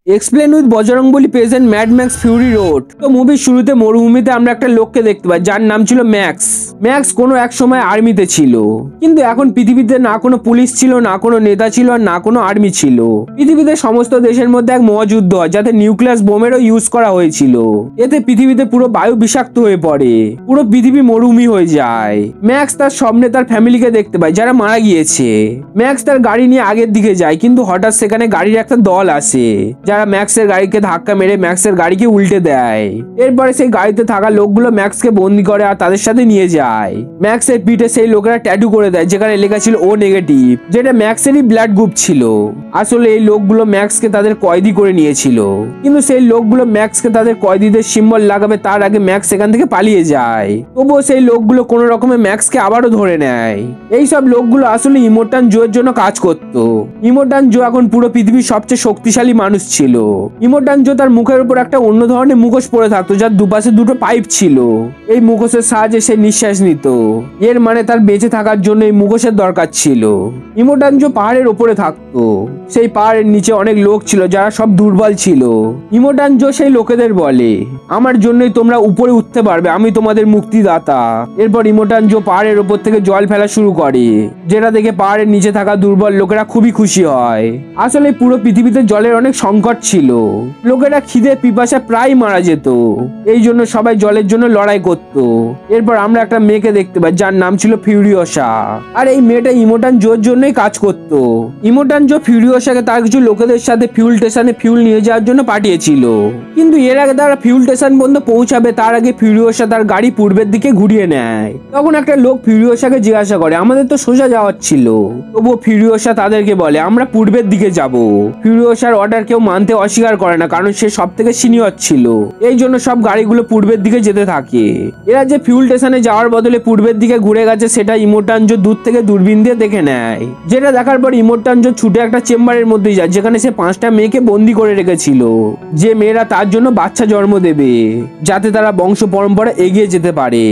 Explain with Bajrangbali present mad max Fury road. তো মুভির শুরুতে মরুভূমিতে আমরা একটা লোককে দেখতে পাই যার নাম ছিল ম্যাক্স। ম্যাক্স কোনো এক সময় আর্মিতে ছিল, কিন্তু এখন পৃথিবীতে না কোনো পুলিশ ছিল, না কোনো নেতা ছিল, আর না কোনো আর্মি ছিল। পৃথিবীতে সমস্ত দেশের মধ্যে এক মহাযুদ্ধ হয় যাতে নিউক্লিয়াস বোমেরও ইউজ করা হয়েছিল। এতে পৃথিবীতে পুরো বায়ু বিষাক্ত হয়ে পড়ে, পুরো পৃথিবী মরুভূমি হয়ে যায়। ম্যাক্স তার স্বপ্নে তার ফ্যামিলিকে দেখতে পায় যারা মারা গিয়েছে। ম্যাক্স তার গাড়ি নিয়ে আগের দিকে যায়, কিন্তু হঠাৎ সেখানে গাড়ির একটা দল আসে যারা ম্যাক্সের গাড়িকে ধাক্কা মেরে ম্যাক্সের গাড়িকে উল্টে দেয়। এরপরে সেই গাড়িতে থাকা লোকগুলো ম্যাক্সকে বন্দি করে আর তাদের সাথে নিয়ে যায়। ম্যাক্সের পিঠে সেই লোকেরা ট্যাটু করে দেয় যেখানে লেখা ছিল ও নেগেটিভ, যেটা ম্যাক্সেরই ব্লাড গ্রুপ ছিল। আসলে এই লোকগুলো ম্যাক্সকে তাদের কয়েদি করে নিয়েছিল, কিন্তু সেই লোকগুলো ম্যাক্সকে তাদের কয়েদিদের সিম্বল লাগাবে তার আগে ম্যাক্স সেখান থেকে পালিয়ে যায়। তবুও সেই লোকগুলো কোনো রকমে ম্যাক্সকে আবারও ধরে নেয়। এইসব লোকগুলো আসলে ইমোটান জোয়ের জন্য কাজ করত। ইমোটান জো এখন পুরো পৃথিবীর সবচেয়ে শক্তিশালী মানুষ ছিল। ইমোটান জো তার মুখের উপর একটা অন্য ধরনের মুখোশ পরে থাকতো যার দুপাশে দুটো পাইপ ছিল। এই মুখোশের সাহায্যে সে নিঃশ্বাস নিত। এর মানে তার বেঁচে থাকার জন্য এই মুখোশের দরকার ছিল। ইমোটান জো পাহাড়ের উপরে থাকতো। সেই পাহাড়ের নিচে অনেক লোক ছিল যারা সব দুর্বল ছিল। ইমোটান জো সেই লোকেদের বলে, আমার জন্যই তোমরা উপরে উঠতে পারবে, আমি তোমাদের মুক্তিদাতা। এরপর ইমোটান জো পাহাড়ের উপর থেকে জল ফেলা শুরু করে, যেটা দেখে পাহাড়ের নিচে থাকা দুর্বল লোকেরা খুবই খুশি হয়। আসলে পুরো পৃথিবীতে জলের অনেক সংকট ছিল, লোকেরা খিদে পিপাসা প্রায় মারা যেত। এই জন্য সবাই জলের জন্য লড়াই করত। এরপর আমরা একটা মেয়েকে দেখতে পাই যার নাম ছিল ফিউরিওসা, আর এই মেয়েটা ইমোটান জোর জন্যই কাজ করত। ইমোটান জো ফিউরিওসাকে তার কিছু লোকেদের সাথে ফিউল স্টেশনে ফিউল নিয়ে যাওয়ার জন্য পাঠিয়েছিল, কিন্তু এর আগে তারা ফিউল স্টেশন পর্যন্ত পৌঁছাবে তার আগে ফিউরিওসা তার গাড়ি পূর্বের দিকে ঘুরিয়ে নেয়। তখন একটা লোক ফিউরিওসাকে জিজ্ঞাসা করে, আমাদের তো সোজা যাওয়ার ছিল। তবুও ফিউরিওসা তাদেরকে বলে, আমরা পূর্বের দিকে যাব। ফিউরিওসার অর্ডার কেউ মানতে অস্বীকার করে না, কারণ সে সব থেকে সিনিয়র ছিল। এই জন্য সব গাড়িগুলো পূর্বের দিকে যেতে থাকে। এরা যে ফিউল স্টেশনে যাওয়ার বদলে পূর্বের দিকে ঘুরে গেছে সেটা ইমোটান জো দূর থেকে দূরবীন দিয়ে দেখে নেয়। যেটা দেখার পর ইমোটান জো ছুটে একটা চেম্বারের মধ্যে যায় যেখানে সে 5টা মেয়েকে বন্দি করে রেখেছিল, যে মেয়েরা তার জন্য বাচ্চা জন্ম দেবে যাতে তারা বংশ পরম্পরা এগিয়ে যেতে পারে।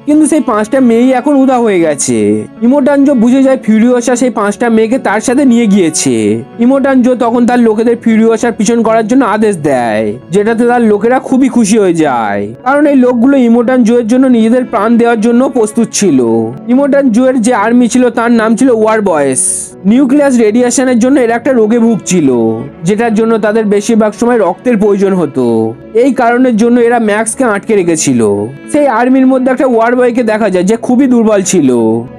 কিন্তু সেই 5টা মেয়েই এখন উদা হয়ে গেছে। ইমোটান জো বুঝে যায় ফিউরিওসা সেই 5টা মেয়েকে তার সাথে নিয়ে গিয়েছে। ইমোটান জো তখন তার লোকেদের ফিউরিওসার পিছন করার জন্য আদেশ দেয়, যেটাতে তার লোকেরা খুবই খুশি হয়ে যায়, কারণ এই লোকগুলো ইমোটান জোয়ের জন্য নিজেদের প্রাণ দেওয়ার জন্য প্রস্তুত ছিল। ইমোটান জোয়ের যে আর্মি ছিল তার নাম ছিল ওয়ার বয়েস। নিউক্লিয়াস রেডিয়েশনের জন্য এরা একটা রোগে ভুগছিল, যেটার জন্য তাদের বেশিরভাগ সময় রক্তের প্রয়োজন হতো। এই কারণের জন্য এরা ম্যাক্সকে আটকে রেখেছিল। সেই আর্মির মধ্যে একটা ওয়ার বয়কে দেখা যায় যে খুবই দুর্বল ছিল,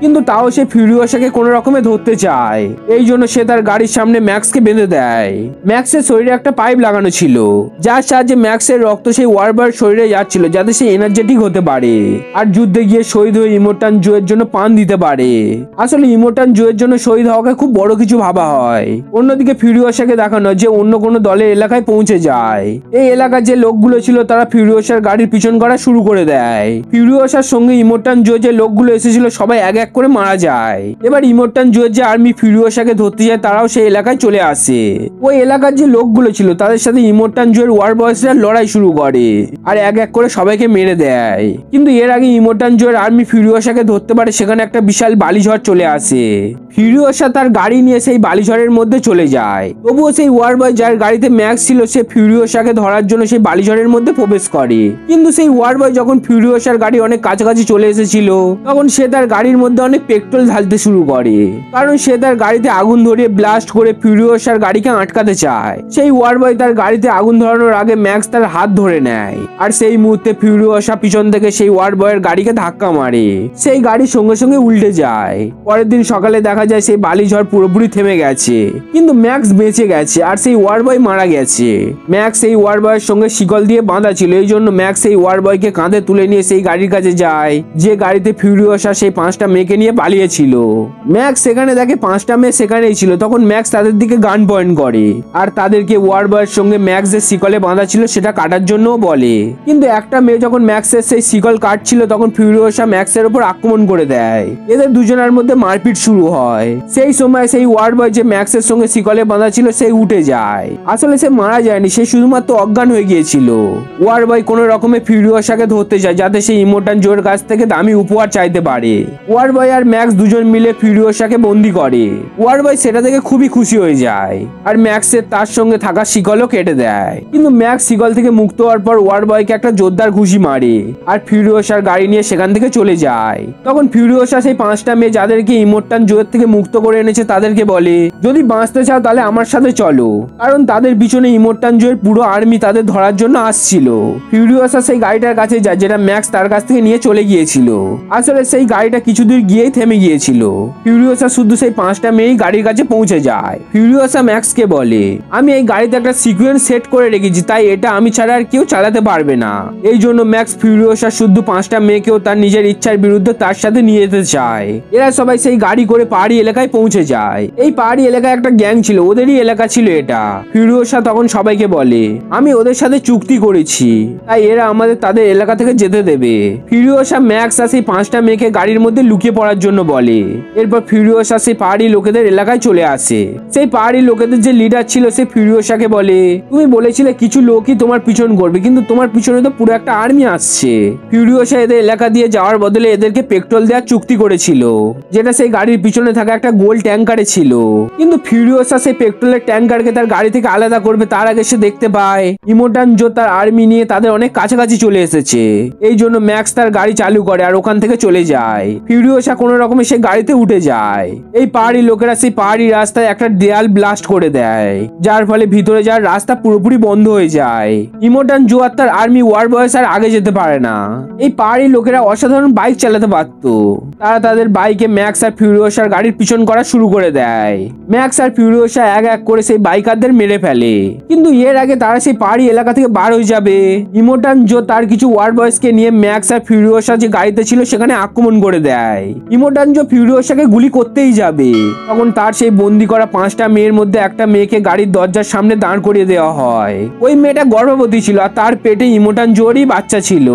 কিন্তু তাও সে ফিউরিওসাকে কোনো রকমে ধরতে চায়। এই জন্য সে তার গাড়ির সামনে ম্যাক্সকে বেঁধে দেয়। ম্যাক্সের শরীরে একটা পাইপ লাগানো ছিল যার সাহায্যে ম্যাক্সের রক্ত সেই ওয়ার বয়ের শরীরে যাচ্ছিল যাতে সে এনার্জেটিক হতে পারে আর যুদ্ধে গিয়ে শহীদ হয়ে ইমোটান জোয়ের জন্য প্রাণ দিতে পারে। আসলে ইমোটান জোয়ের জন্য শহীদ হওয়াকে খুব বড় কিছু ভাবা হয়। অন্যদিকে ফিউরিওসাকে দেখানো যে অন্য কোনো দলের এলাকায় পৌঁছে যায়। এই এলাকার যে লোকগুলো ছিল তারা ফিউরিওসার গাড়ির পিছন করা শুরু করে দেয়। ফিউরিওসার সঙ্গে ইমোটান জো যে লোকগুলো এসেছিল সবাই এক এক করে মারা যায়। এবার ইমোটান জোয়ের যে আর্মি ফিউরিওসাকে ধরতে যায় তারাও সেই এলাকায় চলে আসে। ওই এলাকার যে লোকগুলো ছিল তাদের সাথে ইমোটান জোয়ের ওয়ার বয়েসরা লড়াই শুরু করে আর এক এক করে সবাইকে মেরে দেয়। কিন্তু এর আগে ইমোটান জোয়ের আর্মি ফিউরিওসাকে ধরতে পারে সেখানে একটা বিশাল বালিঝড় চলে আসে। ফিউরিওসা তার গাড়ি নিয়ে সেই বালিঝড়ের মধ্যে চলে যায়। তবুও সেই ওয়ার বয় যার গাড়িতে ম্যাক্স ছিল সে ফিউরিওসাকে ধরার জন্য সেই বালিঝড়ের মধ্যে প্রবেশ করে। কিন্তু সেই ওয়ার বয় যখন ফিউরিওসার গাড়ি অনেক কাছাকাছি চলে এসেছিল তখন সে তার গাড়ির মধ্যে অনেক পেট্রোল ঢালতে শুরু করে, কারণ সে তার গাড়িতে আগুন ধরিয়ে ব্লাস্ট করে ফিউরিওসার গাড়িকে আটকাতে চায়। সেই ওয়ার বয় তার গাড়িতে আগুন ধরানোর আগে ম্যাক্স তার হাত ধরে নেয়, আর সেই মুহূর্তে ফিউরিওসা পিছন থেকে সেই ওয়ার বয়ের গাড়িকে ধাক্কা মারে। সেই গাড়ি সঙ্গে সঙ্গে উল্টে যায়। পরের দিন সকালে দেখা যায় সেই বালিঝড় পুরোপুরি থেমে গেছে, কিন্তু ম্যাক্স বেঁচে গেছে আর সেই ওয়ার বয় মারা গেছে। ম্যাক্স সেই ওয়ার বয়ের সঙ্গে শিকল দিয়ে বাঁধা ছিল, এই জন্য ম্যাক্স সেই ওয়ার বয়কে কাঁধে তুলে নিয়ে সেই গাড়ির কাছে যায় যে গাড়িতে ফিউরিওসা সেই 5টা মেয়েকে নিয়ে পালিয়েছিল। ম্যাক্স সেখানে দেখে 5টা মেয়ে সেখানেই ছিল। তখন ম্যাক্স তাদের দিকে গান পয়েন্ট করে আর তাদেরকে ওয়ার বয়ের সঙ্গে ম্যাক্স যে শিকলে বাঁধা ছিল সেটা কাটার জন্য বলে। কিন্তু একটা মেয়ে যখন ম্যাক্সের সেই শিকল কাটছিল তখন ফিউরিওসা ম্যাক্সের উপর আক্রমণ করে দেয়। এদের দুজনের মধ্যে মারপিট শুরু হয়। সেই সময় সেই ওয়ার বয় যে ম্যাক্সের সঙ্গে শিকলে বাঁধা ছিল সেই উঠে যায়। আসলে সে মারা যায়নি, সে শুধুমাত্র অজ্ঞান হয়ে গিয়েছিল। ওয়ার বয় কোনো রকমে ফিউরিওসাকে ধরতে যায় যাতে সে ইমোটান জোয়ের কাছ থেকে দামি উপহার চাইতে পারে। ওয়ার বয় আর ম্যাক্স দুজন মিলে ফিউরিওসাকে বন্দি করে। ওয়ার বয় সেটা থেকে খুবই খুশি হয়ে যায় আর ম্যাক্সের তার সঙ্গে থাকা শিকলও কেটে দেয়। কিন্তু ম্যাক্স শিকল থেকে মুক্ত হওয়ার পর ওয়ার বয়কে একটা জোরদার ঘুষি মারে আর ফিউরিওসার গাড়ি নিয়ে সেখান থেকে চলে যায়। তখন ফিউরিওসা সেই 5টা মেয়ে যাদেরকে ইমোর্টান জোয়ের থেকে মুক্ত করে এনেছে তাদেরকে বলে, যদি বাঁচতে চাও তাহলে আমার সাথে চলো, কারণ তাদের পিছনে ইমোর্টান জোয়ের পুরো আর্মি তাদের ধরার জন্য আসছিল। ফিউরিওসা সেই গাড়িটার কাছে যায় যেটা ম্যাক্স তার কাছ থেকে নিয়ে চলে গিয়েছিল। আসলে সেই গাড়িটা কিছু দূর গিয়েই থেমে গিয়েছিল। ফিউরিওসা শুধু সেই 5টা মেয়েই গাড়ির কাছে পৌঁছে যায়। ফিউরিওসা ম্যাক্সকে বলে, আমি এই গাড়িতে একটা সিকুয়েন্স সেট করে রেখেছি, তাই এটা আমি ছাড়া আর কেউ চালাতে পারবে না। এই জন্য ম্যাক্স ফিউরিওসা শুধু 5টা মেয়েকেও তার নিজের ইচ্ছার বিরুদ্ধে তার সাথে নিয়ে যেতে চায়। এরা সবাই সেই গাড়ি করে পাহাড়ি এলাকায় পৌঁছে যায়। এই পাহাড়ি এলাকায় একটা গ্যাং ছিল, ওদেরই এলাকা ছিল এটা। ফিউরিওসা তখন সবাইকে বলে, আমি ওদের সাথে চুক্তি করেছি, তাই এরা আমাদের তাদের এলাকা থেকে যেতে দেবে। ফিউরিওসা ম্যাক্স আর সেই 5টা মেয়েকে গাড়ির মধ্যে লুকিয়ে পড়ার জন্য বলে। এরপর ফিউরিওসা সেই পাহাড়ি লোকেদের এলাকায় চলে আসে। সেই পাহাড়ি লোকেদের যে লিডার ছিল সে ফিউরিওসাকে বলে, তুমি বলেছিলে কিছু লোকই তোমার পিছন করবে, কিন্তু তোমার পিছনে তো পুরো একটা আর্মি আসছে। ফিউরিওসা এদের এলাকা দিয়ে যাওয়ার বদলে এদেরকে পেট্রোল দেওয়ার চুক্তি করেছিল, যেটা সেই গাড়ির পিছনে থাকা একটা গোল ট্যাঙ্কারে ছিল। কিন্তু ফিউরিওসা সেই পেট্রোলের ট্যাঙ্কারকে তার গাড়ি থেকে আলাদা করবে তার আগে সে দেখতে পায় ইমোর্টান জো তার আর্মি নিয়ে তাদের অনেক কাছাকাছি চলে এসেছে। এই জন্য ম্যাক্স তার গাড়ি চালু করে আর ওখান থেকে চলে যায়। ফিউরিওসা কোনো রকমে সেই গাড়িতে উঠে যায়। এই পাহাড়ি লোকেরা সেই পাহাড়ি রাস্তায় একটা দেয়াল ব্লাস্ট করে দেয়, যার ফলে ভিতরে যাওয়ার রাস্তা পুরোপুরি বন্ধ হয়ে যায়। ইমোর্টান জো আর তার আর্মি ওয়ার বয়স আর আগে যেতে পারে না। এই পাহাড়ি লোকেরা অসাধারণ বাইক চালাতে পারত। তারা তাদের বাইকে ম্যাক্স আর ফিউরিওসার গাড়ির পিছন করা শুরু করে দেয়। ম্যাক্স আর ফিউরিওসা এক এক করে সেই বাইকারদের মেরে ফেলে, কিন্তু এর আগে তারা সেই পাহাড়ি এলাকা থেকে বার হয়ে যাবে। ইমোর্টান জো তার কিছু ওয়ার বয়সকে নিয়ে ম্যাক্স আর ফিউরিওসা যে গাড়িতে ছিল সেখানে আক্রমণ করে দেয়। ইমোর্টান জো ফিউরিওসাকে গুলি করতেই যাবে, তখন তার সেই বন্দি করা 5টা মেয়ের মধ্যে একটা মেয়েকে গাড়ির দরজার সামনে দাঁড় করিয়ে দেওয়া হয়। ওই মেয়েটা গর্ভবতী ছিল আর তার পেটে ইমোর্টান জোরই বাচ্চা ছিল।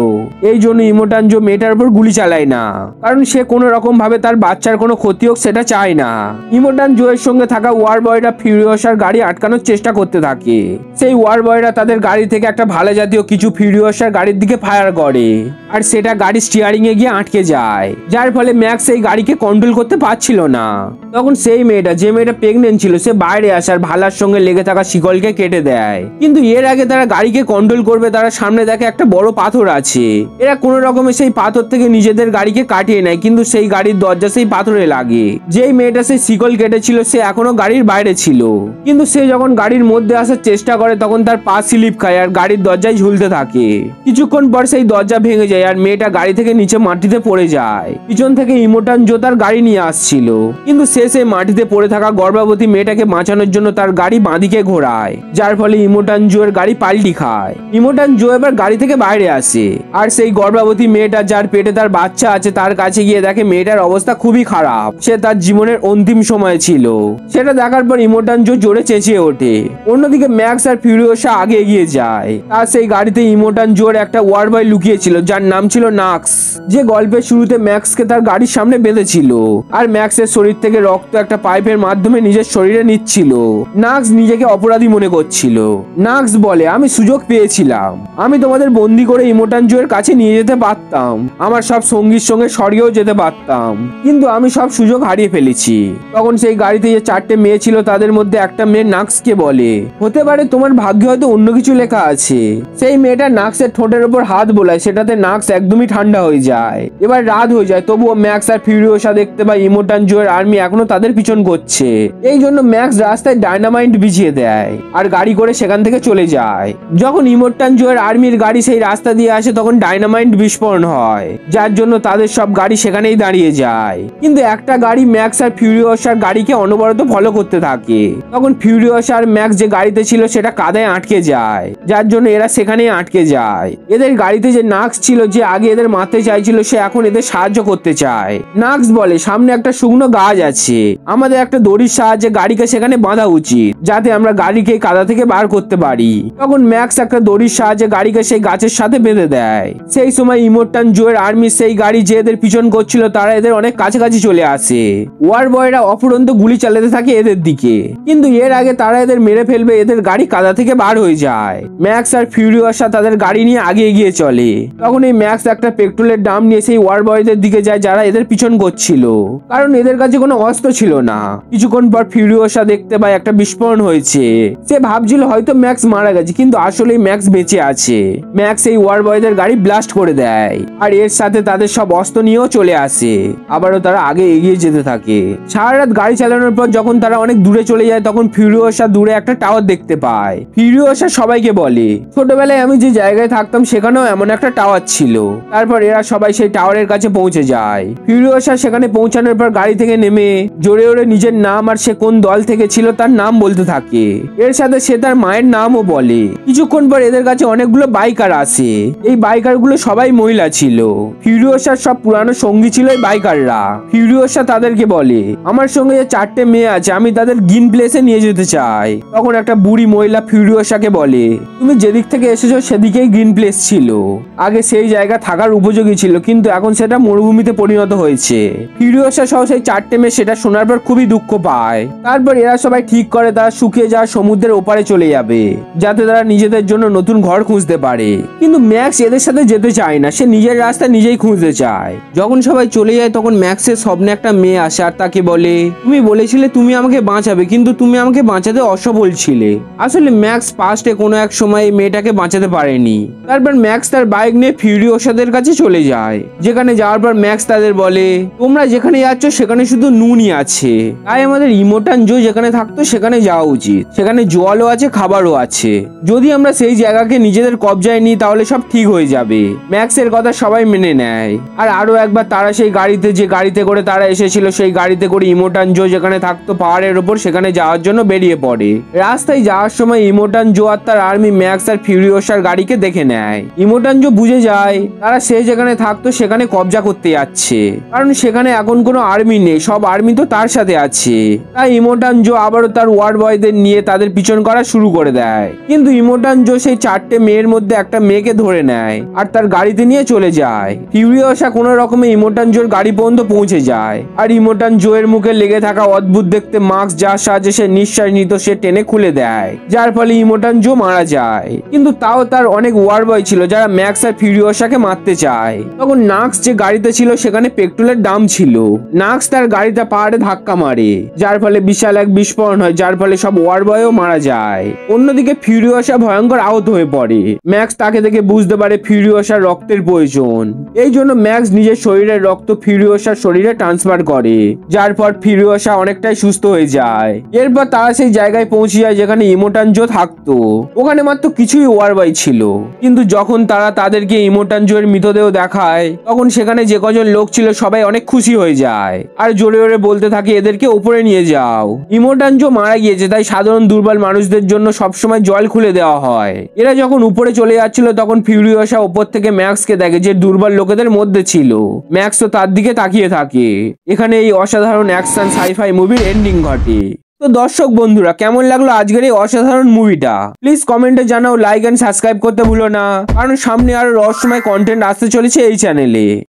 এই জন্য ইমোর্টান জো মেয়েটার উপর গুলি চালায় না, কারণ সে কোনো রকম ভাবে তার বাচ্চার কোনো ক্ষতি হোক সেটা চায় না। ইমোর্টান জো এর সঙ্গে থাকা ওয়ার বয়রা ফিউরিওসার গাড়ি আটকানোর চেষ্টা করতে থাকে। সেই ওয়ার বয়রা তাদের গাড়ি থেকে একটা ভালো জাতীয় কিছু ফিউরিওসার গাড়ির দিকে ফায়ার করে, আর সেটা গাড়ি স্টিয়ারিং এ গিয়ে আটকে যায়, যার ফলে ম্যাক্স এই গাড়িকে কন্ট্রোল করতে পারছিল না। তখন সেই মেয়েটা, যে মেয়েটা প্রেগনেন্ট ছিল, সে বাইরে আসে আর ভালার সঙ্গে লেগে থাকা শিকলকে কেটে দেয়। কিন্তু এর আগে তারা গাড়িকে কন্ট্রোল করবে, তারা সামনে দেখে একটা বড় পাথর আছে। এরা কোনো রকমে সেই পাথর থেকে নিজেদের গাড়িকে কাটিয়ে নেয়, কিন্তু সেই গাড়ির দরজা সেই পাথরে লাগে। যেই মেয়েটা সেই শিকল কেটেছিল সে এখনো গাড়ির বাইরে ছিল, কিন্তু সে যখন গাড়ির মধ্যে আসার চেষ্টা করে তখন তার পা স্লিপ খায় আর গাড়ির দরজায় ঝুলতে থাকে। কিছুক্ষণ পর সেই দরজা ভেঙে যায় আর মেয়েটা গাড়ি থেকে নিচে মাটিতে পড়ে যায়। পিছন থেকে ইমোর্টান জো তার গাড়ি নিয়ে আসছিল, কিন্তু সে সেই মাটিতে পড়ে থাকা গর্ভবতী মেয়েটাকে বাঁচানোর জন্য তার গাড়ি বাঁদিকে ঘোরায়, যার ফলে ইমোর্টান জো এর গাড়ি পাল্টি খায়। ইমোর্টান জো এবার গাড়ি থেকে বাইরে আসে আর সেই গর্ভবতী মেয়েটা যার পেটে তার বাচ্চা আছে তার কাছে গিয়ে দেখে মেয়েটার অবস্থা খুবই খারাপ, সে তার জীবনের অন্তিম সময় ছিল। সেটা দেখার পর ইমোর্টান জো জোরে চেঁচিয়ে ওঠে। অন্যদিকে ম্যাক্স আর ফিউরিওসা আগে এগিয়ে যায়। তার সেই গাড়িতে ইমোর্টান জোর একটা ওয়ার বয় লুকিয়েছিল যার নাম ছিল নাক্স, যে গল্পের শুরুতে ম্যাক্সকে তার গাড়ির সামনে বেঁধেছিল আর ম্যাক্সের শরীর থেকে রক্ত একটা পাইপের মাধ্যমে নিজের শরীরে নিচ্ছিল। নাক্স নিজেকে অপরাধী মনে করছিল। নাক্স বলে, আমি সুযোগ পেয়েছিলাম, আমি তোমাদের বন্দি করে ইমোর্টান জো এর কাছে নিয়ে যেতে পারতাম, আমার সব সঙ্গীর সঙ্গে সরিয়েও যেতে পারতাম, কিন্তু আমি সব সুযোগ হারিয়ে ফেলেছি। তখন সেই গাড়িতে যে 4টে মেয়ে ছিল তাদের মধ্যে একটা মেয়ে নাক্সকে বলে, হতে পারে তোমার ভাগ্যে হয়তো অন্য কিছু লেখা আছে। সেই মেয়েটা নাক্সের ঠোঁটের উপর হাত বোলায়, সেটাতে নাক্স একদমই ঠান্ডা হয়ে যায়। এবার রাত হয়ে যায়, তবুও ম্যাক্স আর ফিউরিওসা দেখতে পায় ইমোর্টান জো এর আর্মি এখনো তাদের পিছন করছে। এই জন্য ম্যাক্স রাস্তায় ডায়নামাইট বিছিয়ে দেয় আর গাড়ি করে সেখান থেকে চলে যায়। যখন ইমোর্টান জো এর আর্মির গাড়ি সেই রাস্তা দিয়ে আসে তখন ডায়নামাইট বিস্ফোরণ হয়, যার জন্য তাদের সব গাড়ি সেখানেই দাঁড়িয়ে যায়। কিন্তু একটা গাড়ি ম্যাক্স আর ফিউরিওসার গাড়িকে অনবরত ফলো করতে থাকে। তখন ফিউরিওসা আর ম্যাক্স যে গাড়িতে ছিল সেটা কাদায় আটকে যায়, যার জন্য এরা সেখানেই আটকে যায়। এদের গাড়িতে যে নাক্স ছিল, যে আগে এদের মারতে চাইছিল, সে এখন এদের সাহায্য করতে চায়। নাক্স বলে, সামনে একটা শুকনো গাছ আছে, আমাদের একটা দড়ির সাহায্যে গাড়িকে সেখানে বাঁধা উচিত, যাতে আমরা গাড়িকে কাদা থেকে বার করতে পারি। তখন ম্যাক্স একটা দড়ির সাহায্যে গাড়িকে সেই গাছের সাথে বেঁধে দেয়। সেই সময় ইমোর্টান জো এর আর্মি সেই গাড়ি যে এদের পিছন করছিল তারা এদের অনেক কাছাকাছি চলে আসে। ওয়ার বয়রা অফুরন্ত গুলি চালাতে থাকে এদের দিকে, কিন্তু এর আগে তারা এদের মেরে ফেলবে, এদের গাড়ি কাদা থেকে বার হয়ে যায়। ম্যাক্স আর ফিউরিওসা তাদের গাড়ি নিয়ে আগে এগিয়ে চলে। তখন এই ম্যাক্স একটা পেট্রোলের ড্রাম নিয়ে সেই ওয়ার বয়দের দিকে যায় যারা এদের পিছন করছিল, কারণ এদের কাছে কোনো অস্ত্র ছিল না। কিছুক্ষণ পর ফিউরিওসা দেখতে পায় একটা বিস্ফোরণ হয়েছে সে ভাবছিল হয়তো ম্যাক্স মারা গেছে, কিন্তু আসলে ম্যাক্স বেঁচে আছে। ম্যাক্স এই ওয়ার বয়দের গাড়ি ব্লাস্ট করে দেয় আর এর সাথে তাদের সব অস্ত্র নিয়েও চলে আসে। আবারও তারা আগে এগিয়ে যেতে থাকে। সারা রাত গাড়ি চালানোর পর যখন তারা অনেক দূরে চলে যায় তখন ফিউরিওসা দূরে একটা টাওয়ার দেখতে পায়। ফিউরিওসা সবাইকে বলে, ছোটবেলায় আমি যে জায়গায় থাকতাম সেখানেও এমন একটা টাওয়ার ছিল। তারপর এরা সবাই সেই টাওয়ারের কাছে পৌঁছে যায়। ফিউরিওসা সেখানে পৌঁছানোর পর গাড়ি থেকে নেমে জোরে জোরে নিজের নাম আর সে কোন দল থেকে ছিল তার নাম বলতে থাকে। এর সাথে সে তার মায়ের নামও বলে। কিছুক্ষণ পর এদের কাছে অনেকগুলো বাইকার আসে। এই বাইকার গুলো সবাই মহিলা ছিল। ফিউরিওসার সব পুরানো সঙ্গী ছিল এই বাইকাররা। ফিউরিওসা তাদেরকে বলে, আমার সঙ্গে যে 4টে মেয়ে আছে আমি তাদের গ্রিন প্লেসে নিয়ে যেতে চাই। তখন একটা বুড়ি মহিলা ফিউরিওসাকে বলে, তুমি যেদিক থেকে এসেছো সেদিকেই গ্রিন প্লেস ছিল। আগে সেই জায়গা থাকার উপযোগী ছিল, কিন্তু এখন সেটা মরুভূমিতে পরিণত হয়েছে। ফিউরিওসা সহ সেই 4টে মেয়ে সেটা শোনার পর খুবই দুঃখ পায়। তারপর এরা সবাই ঠিক করে তারা শুকিয়ে যাওয়া সমুদ্রের ওপারে চলে যাবে, যাতে তারা নিজেদের জন্য নতুন ঘর খুঁজতে পারে। কিন্তু ম্যাক্স এদের সাথে যেতে চায় না, সে নিজের রাস্তা নিজেই খুঁজতে চায়। যখন সবাই চলে যায় তখন ম্যাক্সের স্বপ্নে একটা মেয়ে আসে আর তাকে বলে, তুমি বলেছিলে তুমি আমাকে বাঁচাবে, কিন্তু তুমি আমাকে বাঁচাতে অসফল ছিলে। আসলে ম্যাক্স পাস্টে কোনো এক সময় এই মেয়েটাকে বাঁচাতে পারেনি। তারপর ম্যাক্স তার বাইক নিয়ে ফিউরিওসাদের কাছে চলে যায়। যেখানে যাওয়ার পর ম্যাক্স তাদের বলে, তোমরা যেখানে যাচ্ছ সেখানে শুধু নুনই আছে, তাই আমাদের ইমোটান জো যেখানে থাকতো সেখানে যাওয়া উচিত। সেখানে জলও আছে, খাবারও আছে। যদি আমরা সেই জায়গাকে নিজেদের কবজায় নিই তাহলে সব ঠিক হয়ে যাবে। ম্যাক্সের কথা সবাই মেনে নেয়। আর আরো একবার তারা সেই গাড়িতে, যে গাড়িতে করে তারা এসেছিল সেই গাড়িতে করে ইমোটান জো যেখানে থাকতো পাহাড়ের ওপর, সেখানে যাওয়ার জন্য বেরিয়ে পড়ে। রাস্তায় যাওয়ার সময় ইমোটান জো আর তার আর্মি ম্যাক্স আর ফিউরিওসার গাড়িকে দেখে নেয়। ইমোটান জো বুঝে যায় তারা সে যেখানে থাকতো সেখানে কবজা করতে যাচ্ছে, কারণ সেখানে এখন কোনো আর্মি নেই, সব আর্মি তো তার সাথে আছে। তাই ইমোটান জো আবারও তার ওয়ার বয়দের নিয়ে তাদের পিছন করা শুরু করে দেয়। কিন্তু ইমোটান জো সেই 4টে মেয়ের মধ্যে একটা মেয়েকে ধরে নেয় আর তার গাড়িতে নিয়ে চলে যায়। ফিউরিওসা কোনো রকমে ইমোটান জোর গাড়ি পর্যন্ত পৌঁছে যায় আর ইমোটান জো এর মুখে লেগে থাকা অদ্ভুত দেখতে মাস্ক যার সাহায্যে সে নিঃশ্বাস নিত সে টেনে খুলে দেয়, যার ফলে ইমোটান জো মারা যায়। কিন্তু তাও তার অনেক ওয়ার বয় ছিল যারা ম্যাক্স আর ফিউরিওসাকে মারতে চায়। তখন নাক্স যে গাড়িতে ছিল সেখানে পেট্রোলের দাম ছিল। নাক্স তার গাড়িটা পাহাড়ে ধাক্কা মারে, যার ফলে বিশাল এক বিস্ফোরণ হয়, যার ফলে সব ওয়ার বয়ও মারা যায়। অন্যদিকে ফিউরিওসা ভয়ঙ্কর আহত হয়ে পড়ে। ম্যাক্স তাকে দেখে বুঝতে পারে ফিউরিওসার রক্তের প্রয়োজন। এই জন্য ম্যাক্স নিজের শরীরের রক্ত ফিউরিওসার শরীরে ট্রান্সফার করে, যার পর ফিউরিওসা অনেকটাই সুস্থ হয়ে যায়। এরপর তারা সেই জায়গায় পৌঁছে যায় যেখানে ইমোটান জো থাকতো। ওখানে মাত্র কিছুই ওয়ার বয় ছিল, কিন্তু যখন তারা তাদেরকে ইমোটান জো এর মৃতদেহ দেখায় তখন সেখানে যে কজন লোক ছিল সবাই অনেক খুশি হয়ে যায় আর জোরে জোরে বলতে থাকে এদেরকে উপরে নিয়ে যাও। ইমোটান জো মারা গিয়েছে, তাই সাধারণ দুর্বল মানুষদের জন্য সবসময় জল খুলে দেওয়া হয়। এরা যখন উপরে চলে যাচ্ছিল তখন ফিউরিওসা উপর থেকে ম্যাক্সকে দেখে, যে দুর্বল লোকেদের মধ্যে ছিল। ম্যাক্স তো তার দিকে তাকিয়ে থাকে। এখানে এই অসাধারণ অ্যাকশন সাইফাই মুভির এন্ডিং ঘটে। তো দর্শক বন্ধুরা, কেমন লাগলো আজকের এই অসাধারণ মুভিটা? প্লিজ কমেন্টে জানাও, লাইক এন্ড সাবস্ক্রাইব করতে ভুলো না, কারণ সামনে আরো রহস্যময় কন্টেন্ট আসতে চলেছে এই চ্যানেলে।